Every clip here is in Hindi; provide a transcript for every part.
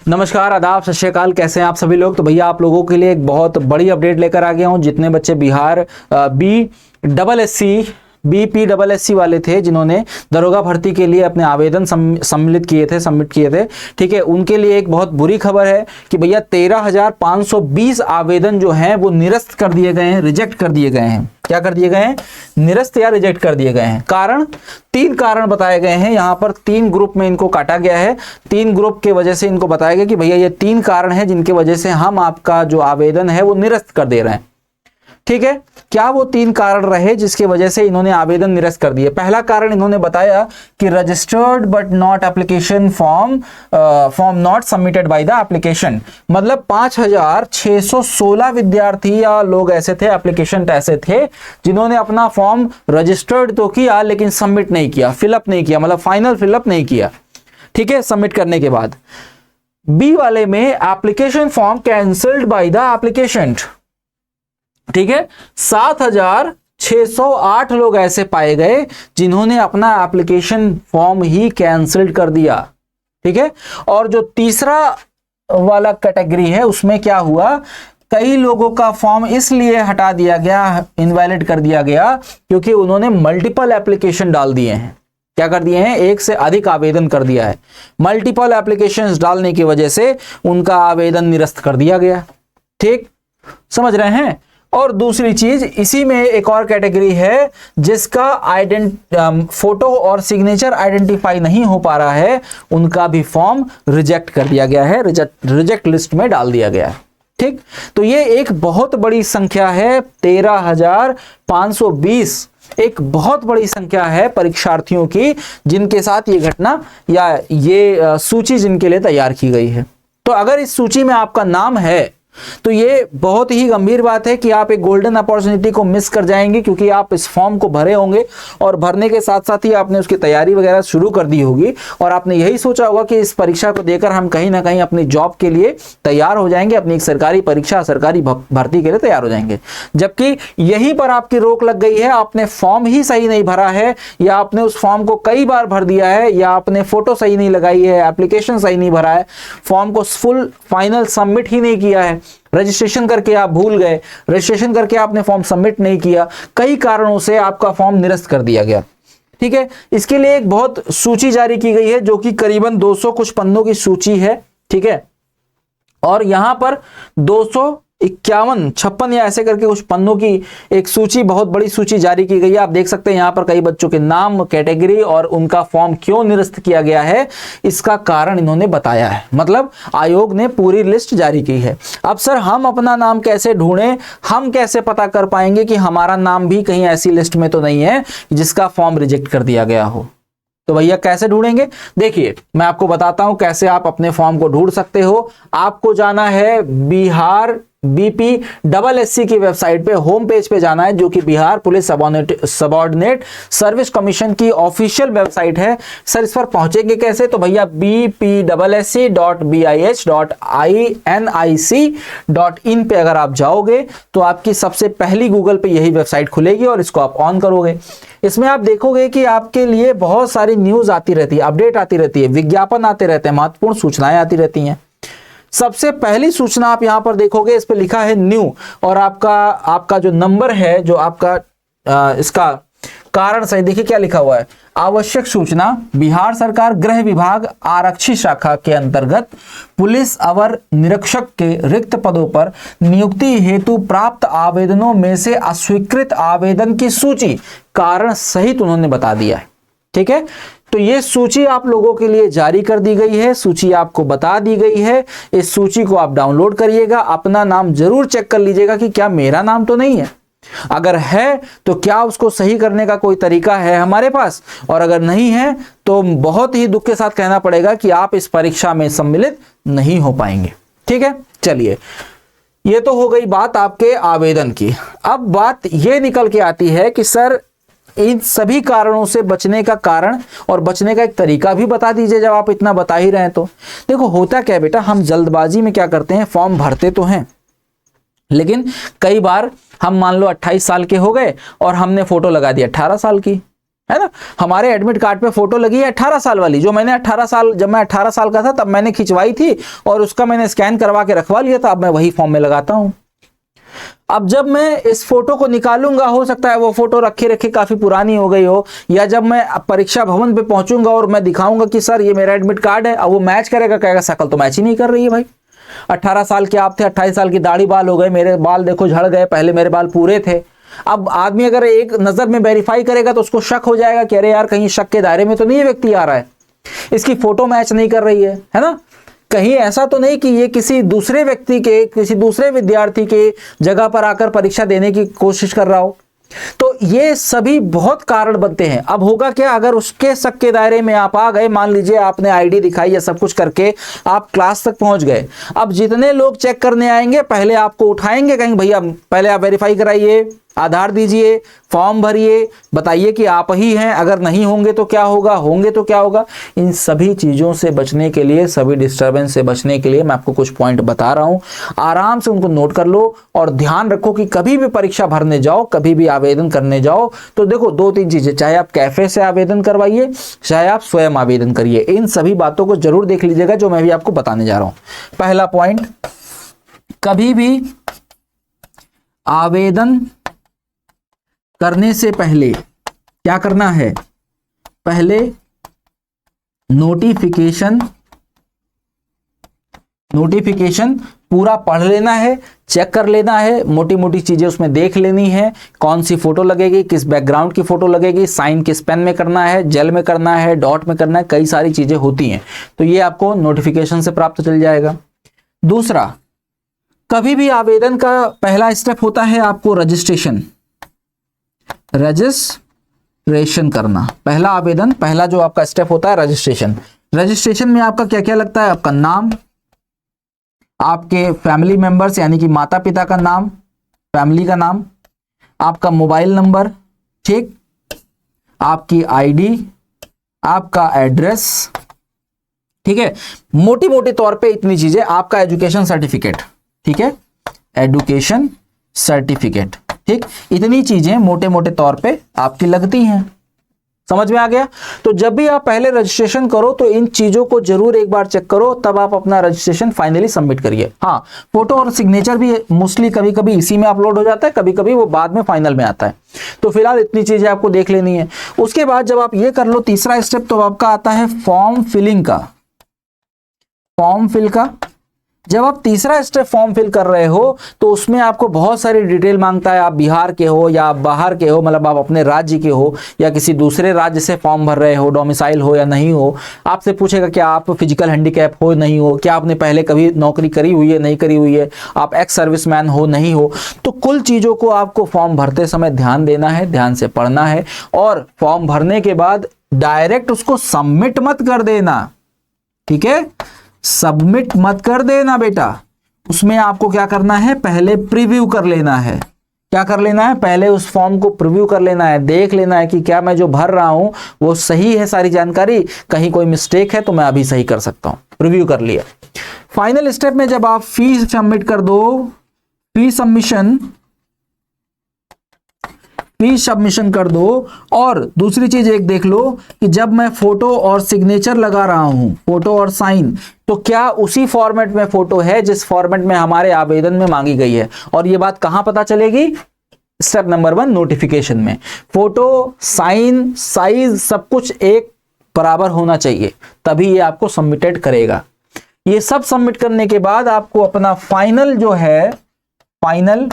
नमस्कार, आदाब, सत श्री अकाल। कैसे हैं आप सभी लोग। तो भैया आप लोगों के लिए एक बहुत बड़ी अपडेट लेकर आ गया हूं। जितने बच्चे बिहार BPSC वाले थे, जिन्होंने दरोगा भर्ती के लिए अपने आवेदन सबमिट किए थे, ठीक है, उनके लिए एक बहुत बुरी खबर है कि भैया 13,520 आवेदन जो हैं वो निरस्त कर दिए गए हैं, रिजेक्ट कर दिए गए हैं। क्या कर दिए गए हैं? निरस्त या रिजेक्ट कर दिए गए हैं। कारण, 3 कारण बताए गए हैं। यहां पर 3 ग्रुप में इनको काटा गया है। 3 ग्रुप के वजह से इनको बताया गया कि भैया ये 3 कारण हैं जिनके वजह से हम आपका जो आवेदन है वो निरस्त कर दे रहे हैं। ठीक है, क्या वो 3 कारण रहे जिसके वजह से इन्होंने आवेदन निरस्त कर दिए? पहला कारण इन्होंने बताया कि registered but not application form not submitted by the application. मतलब 5,616 विद्यार्थी या लोग ऐसे थे, एप्लीकेशन ऐसे थे जिन्होंने अपना फॉर्म रजिस्टर्ड तो किया लेकिन सबमिट नहीं किया, फिलअप नहीं किया, मतलब फाइनल फिलअप नहीं किया। ठीक है, सबमिट करने के बाद बी वाले में application form cancelled by the applicant. ठीक है, 7,608 लोग ऐसे पाए गए जिन्होंने अपना एप्लीकेशन फॉर्म ही कैंसिल कर दिया। ठीक है, और जो तीसरा वाला कैटेगरी है उसमें क्या हुआ, कई लोगों का फॉर्म इसलिए हटा दिया गया, इनवैलिड कर दिया गया, क्योंकि उन्होंने मल्टीपल एप्लीकेशन डाल दिए हैं। क्या कर दिए हैं? एक से अधिक आवेदन कर दिया है। मल्टीपल एप्लीकेशंस डालने की वजह से उनका आवेदन निरस्त कर दिया गया। ठीक, समझ रहे हैं। और दूसरी चीज, इसी में एक और कैटेगरी है जिसका फोटो और सिग्नेचर आइडेंटिफाई नहीं हो पा रहा है, उनका भी फॉर्म रिजेक्ट कर दिया गया है, रिजेक्ट लिस्ट में डाल दिया गया है। ठीक, तो ये एक बहुत बड़ी संख्या है, 13,520 एक बहुत बड़ी संख्या है परीक्षार्थियों की जिनके साथ ये घटना या ये सूची जिनके लिए तैयार की गई है। तो अगर इस सूची में आपका नाम है तो ये बहुत ही गंभीर बात है कि आप एक गोल्डन अपॉर्चुनिटी को मिस कर जाएंगे, क्योंकि आप इस फॉर्म को भरे होंगे और भरने के साथ साथ ही आपने उसकी तैयारी वगैरह शुरू कर दी होगी और आपने यही सोचा होगा कि इस परीक्षा को देकर हम कहीं ना कहीं अपनी जॉब के लिए तैयार हो जाएंगे, अपनी एक सरकारी परीक्षा, सरकारी भर्ती के लिए तैयार हो जाएंगे। जबकि यहीं पर आपकी रोक लग गई है, आपने फॉर्म ही सही नहीं भरा है, या आपने उस फॉर्म को कई बार भर दिया है, या आपने फोटो सही नहीं लगाई है, एप्लीकेशन सही नहीं भरा है, फॉर्म को फुल फाइनल सबमिट ही नहीं किया है, रजिस्ट्रेशन करके आप भूल गए, रजिस्ट्रेशन करके आपने फॉर्म सबमिट नहीं किया, कई कारणों से आपका फॉर्म निरस्त कर दिया गया। ठीक है, इसके लिए एक बहुत सूची जारी की गई है जो कि करीबन 200 कुछ पन्नों की सूची है। ठीक है, और यहां पर 251, 56 या ऐसे करके कुछ पन्नों की एक सूची, बहुत बड़ी सूची जारी की गई है। आप देख सकते हैं यहां पर कई बच्चों के नाम, कैटेगरी और उनका फॉर्म क्यों निरस्त किया गया है, इसका कारण इन्होंने बताया है। मतलब आयोग ने पूरी लिस्ट जारी की है। अब सर हम अपना नाम कैसे ढूंढें, हम कैसे पता कर पाएंगे कि हमारा नाम भी कहीं ऐसी लिस्ट में तो नहीं है जिसका फॉर्म रिजेक्ट कर दिया गया हो? तो भैया कैसे ढूंढेंगे? देखिए, मैं आपको बताता हूं कैसे आप अपने फॉर्म को ढूंढ सकते हो। आपको जाना है बिहार BPSC की वेबसाइट पे, होम पेज पे जाना है, जो कि Bihar police subordinate service commission की ऑफिशियल वेबसाइट है। सर इस पर पहुंचेंगे कैसे? तो भैया bpsc.bih.nic.in पे अगर आप जाओगे तो आपकी सबसे पहली गूगल पे यही वेबसाइट खुलेगी और इसको आप ऑन करोगे। इसमें आप देखोगे कि आपके लिए बहुत सारी न्यूज आती रहती है, अपडेट आती रहती है, विज्ञापन आते रहते हैं, महत्वपूर्ण सूचनाएं आती रहती हैं। सबसे पहली सूचना आप यहां पर देखोगे, इस पे लिखा है न्यू, और आपका जो नंबर है, जो आपका इसका कारण सही, देखिए क्या लिखा हुआ है, आवश्यक सूचना, बिहार सरकार गृह विभाग आरक्षी शाखा के अंतर्गत पुलिस अवर निरीक्षक के रिक्त पदों पर नियुक्ति हेतु प्राप्त आवेदनों में से अस्वीकृत आवेदन की सूची, कारण सहित उन्होंने बता दिया है। ठीक है, तो ये सूची आप लोगों के लिए जारी कर दी गई है, सूची आपको बता दी गई है। इस सूची को आप डाउनलोड करिएगा, अपना नाम जरूर चेक कर लीजिएगा कि क्या मेरा नाम तो नहीं है। अगर है तो क्या उसको सही करने का कोई तरीका है हमारे पास, और अगर नहीं है तो बहुत ही दुख के साथ कहना पड़ेगा कि आप इस परीक्षा में सम्मिलित नहीं हो पाएंगे। ठीक है, चलिए, ये तो हो गई बात आपके आवेदन की। अब बात ये निकल के आती है कि सर इन सभी कारणों से बचने का कारण और बचने का एक तरीका भी बता दीजिए, जब आप इतना बता ही रहे हैं तो। देखो होता क्या है बेटा, हम जल्दबाजी में क्या करते हैं, फॉर्म भरते तो हैं, लेकिन कई बार हम मान लो 28 साल के हो गए और हमने फोटो लगा दी 18 साल की। है ना। हमारे एडमिट कार्ड पे फोटो लगी है 18 साल वाली, जो मैंने 18 साल, जब मैं 18 साल का था तब मैंने खिंचवाई थी और उसका मैंने स्कैन करवा के रखवा लिया था, अब मैं वही फॉर्म में लगाता हूं। अब जब मैं इस फोटो को निकालूंगा, हो सकता है वो फोटो रखे रखे काफी पुरानी हो गई हो, या जब मैं परीक्षा भवन पे पहुंचूंगा और मैं दिखाऊंगा कि सर ये मेरा एडमिट कार्ड है, अब वो मैच करेगा, कहेगा शक्ल तो मैच ही नहीं कर रही है भाई, 18 साल के आप थे, 28 साल की दाढ़ी बाल हो गए, मेरे बाल देखो झड़ गए, पहले मेरे बाल पूरे थे। अब आदमी अगर एक नजर में वेरीफाई करेगा तो उसको शक हो जाएगा कि अरे यार कहीं शक के दायरे में तो नहीं व्यक्ति आ रहा है, इसकी फोटो मैच नहीं कर रही है ना, कहीं ऐसा तो नहीं कि ये किसी दूसरे व्यक्ति के, किसी दूसरे विद्यार्थी के जगह पर आकर परीक्षा देने की कोशिश कर रहा हो। तो ये सभी बहुत कारण बनते हैं। अब होगा क्या, अगर उसके शक के दायरे में आप आ गए, मान लीजिए आपने आईडी दिखाई या सब कुछ करके आप क्लास तक पहुंच गए, अब जितने लोग चेक करने आएंगे पहले आपको उठाएंगे, कहेंगे भैया पहले आप वेरीफाई कराइए, आधार दीजिए, फॉर्म भरिए, बताइए कि आप ही हैं, अगर नहीं होंगे तो क्या होगा, होंगे तो क्या होगा। इन सभी चीज़ों से बचने के लिए, सभी डिस्टर्बेंस से बचने के लिए मैं आपको कुछ पॉइंट बता रहा हूं, आराम से उनको नोट कर लो और ध्यान रखो कि कभी भी परीक्षा भरने जाओ, कभी भी आवेदन करने जाओ तो देखो 2-3 चीज़ें, चाहे आप कैफे से आवेदन करवाइए, चाहे आप स्वयं आवेदन करिए, इन सभी बातों को जरूर देख लीजिएगा जो मैं भी आपको बताने जा रहा हूं। पहला पॉइंट, कभी भी आवेदन करने से पहले क्या करना है, पहले नोटिफिकेशन पूरा पढ़ लेना है, चेक कर लेना है, मोटी मोटी चीजें उसमें देख लेनी है, कौन सी फोटो लगेगी, किस बैकग्राउंड की फोटो लगेगी, साइन किस पेन में करना है, जेल में करना है, डॉट में करना है, कई सारी चीजें होती हैं, तो ये आपको नोटिफिकेशन से प्राप्त चल जाएगा। दूसरा, कभी भी आवेदन का पहला स्टेप होता है आपको रजिस्ट्रेशन करना। पहला आवेदन, पहला जो आपका स्टेप होता है रजिस्ट्रेशन में आपका क्या क्या लगता है, आपका नाम, आपके फैमिली मेंबर्स यानी कि माता पिता का नाम, फैमिली का नाम, आपका मोबाइल नंबर, ठीक, आपकी आईडी, आपका एड्रेस, ठीक है, मोटी मोटी तौर पे इतनी चीजें, आपका एजुकेशन सर्टिफिकेट, ठीक है, एजुकेशन सर्टिफिकेट, ठीक, इतनी चीजें मोटे मोटे तौर पे आपकी लगती हैं। समझ में आ गया। तो जब भी आप पहले रजिस्ट्रेशन करो तो इन चीजों को जरूर एक बार चेक करो, तब आप अपना रजिस्ट्रेशन फाइनली सबमिट करिए। हाँ, फोटो और सिग्नेचर भी मोस्टली कभी कभी इसी में अपलोड हो जाता है, कभी कभी वो बाद में फाइनल में आता है। तो फिलहाल इतनी चीजें आपको देख लेनी है। उसके बाद जब आप ये कर लो, तीसरा स्टेप तो आपका आता है फॉर्म फिलिंग का। फॉर्म फिल का जब आप तीसरा स्टेप फॉर्म फिल कर रहे हो तो उसमें आपको बहुत सारी डिटेल मांगता है, आप बिहार के हो या आप बाहर के हो, मतलब आप अपने राज्य के हो या किसी दूसरे राज्य से फॉर्म भर रहे हो, डोमिसाइल हो या नहीं हो, आपसे पूछेगा क्या आप फिजिकल हैंडीकैप हो नहीं हो, क्या आपने पहले कभी नौकरी करी हुई है नहीं करी हुई है, आप एक्स सर्विसमैन हो नहीं हो। तो कुल चीज़ों को आपको फॉर्म भरते समय ध्यान देना है, ध्यान से पढ़ना है, और फॉर्म भरने के बाद डायरेक्ट उसको सबमिट मत कर देना, ठीक है, सबमिट मत कर देना बेटा। उसमें आपको क्या करना है, पहले प्रीव्यू कर लेना है। क्या कर लेना है, पहले उस फॉर्म को प्रीव्यू कर लेना है, देख लेना है कि क्या मैं जो भर रहा हूं वो सही है, सारी जानकारी, कहीं कोई मिस्टेक है तो मैं अभी सही कर सकता हूं। प्रीव्यू कर लिया। फाइनल स्टेप में जब आप फी सबमिट कर दो, फी सबमिशन कर दो। और दूसरी चीज एक देख लो कि जब मैं फोटो और सिग्नेचर लगा रहा हूं, फोटो और साइन, तो क्या उसी फॉर्मेट में फोटो है जिस फॉर्मेट में हमारे आवेदन में मांगी गई है। और ये बात कहां पता चलेगी, स्टेप नंबर 1 नोटिफिकेशन में। फोटो, साइन, साइज सब कुछ एक बराबर होना चाहिए, तभी ये आपको सबमिटेड करेगा। ये सब सबमिट करने के बाद आपको अपना फाइनल जो है, फाइनल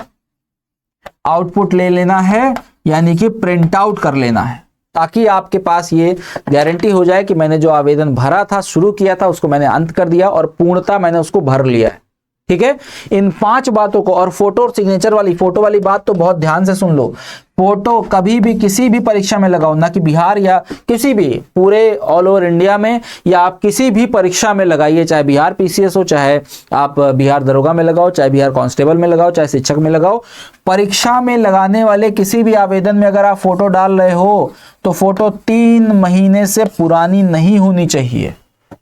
आउटपुट ले लेना है, यानी कि प्रिंट आउट कर लेना है, ताकि आपके पास ये गारंटी हो जाए कि मैंने जो आवेदन भरा था, शुरू किया था, उसको मैंने अंत कर दिया और पूर्णता मैंने उसको भर लिया है। ठीक है, इन 5 बातों को, और फोटो और सिग्नेचर वाली, फोटो वाली बात तो बहुत ध्यान से सुन लो। फोटो कभी भी किसी भी परीक्षा में लगाओ, ना कि बिहार या किसी भी, पूरे ऑल ओवर इंडिया में, या आप किसी भी परीक्षा में लगाइए, चाहे बिहार पीसीएस हो, चाहे आप बिहार दरोगा में लगाओ, चाहे बिहार कांस्टेबल में लगाओ, चाहे शिक्षक में लगाओ। परीक्षा में लगाने वाले किसी भी आवेदन में अगर आप फोटो डाल रहे हो तो फोटो 3 महीने से पुरानी नहीं होनी चाहिए,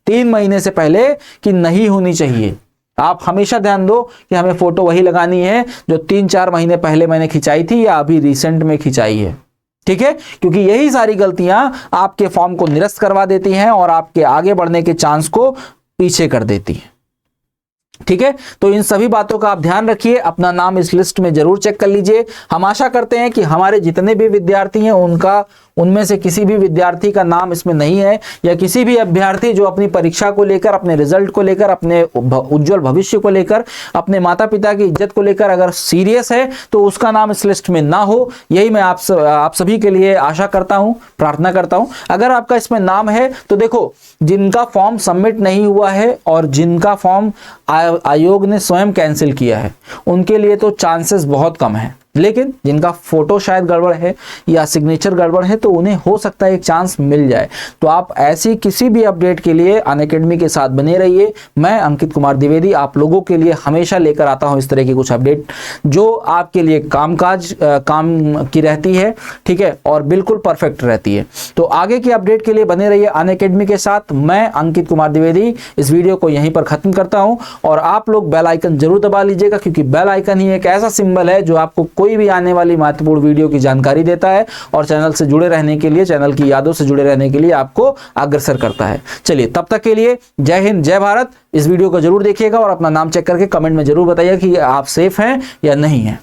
3 महीने से पहले की नहीं होनी चाहिए। आप हमेशा ध्यान दो कि हमें फोटो वही लगानी है जो 3-4 महीने पहले मैंने खिंचाई थी या अभी रिसेंट में खिंचाई है। ठीक है, क्योंकि यही सारी गलतियां आपके फॉर्म को निरस्त करवा देती हैं और आपके आगे बढ़ने के चांस को पीछे कर देती हैं। ठीक है, तो इन सभी बातों का आप ध्यान रखिए, अपना नाम इस लिस्ट में जरूर चेक कर लीजिए। हम आशा करते हैं कि हमारे जितने भी विद्यार्थी हैं उनमें से किसी भी विद्यार्थी का नाम इसमें नहीं है, या किसी भी अभ्यर्थी जो अपनी परीक्षा को लेकर, अपने रिजल्ट को लेकर, अपने उज्जवल भविष्य को लेकर, अपने माता पिता की इज्जत को लेकर अगर सीरियस है तो उसका नाम इस लिस्ट में ना हो, यही मैं आप सभी के लिए आशा करता हूं, प्रार्थना करता हूं। अगर आपका इसमें नाम है तो देखो, जिनका फॉर्म सबमिट नहीं हुआ है और जिनका फॉर्म आयोग ने स्वयं कैंसिल किया है उनके लिए तो चांसेस बहुत कम है, लेकिन जिनका फोटो शायद गड़बड़ है या सिग्नेचर गड़बड़ है तो उन्हें हो सकता है एक चांस मिल जाए। तो आप ऐसी किसी भी अपडेट के लिए अनअकैडमी के साथ बने रहिए। मैं अंकित कुमार द्विवेदी आप लोगों के लिए हमेशा लेकर आता हूं इस तरह की कुछ अपडेट जो आपके लिए काम की रहती है, ठीक है, और बिल्कुल परफेक्ट रहती है। तो आगे की अपडेट के लिए बने रहिए अनअकैडमी के साथ। मैं अंकित कुमार द्विवेदी इस वीडियो को यहीं पर खत्म करता हूं और आप लोग बेल आइकन जरूर दबा लीजिएगा, क्योंकि बेल आइकन ही एक ऐसा सिंबल है जो आपको कोई भी आने वाली महत्वपूर्ण वीडियो की जानकारी देता है और चैनल से जुड़े रहने के लिए, चैनल की यादों से जुड़े रहने के लिए आपको अग्रसर करता है। चलिए, तब तक के लिए जय हिंद, जय भारत। इस वीडियो को जरूर देखिएगा और अपना नाम चेक करके कमेंट में जरूर बताइए कि आप सेफ हैं या नहीं हैं।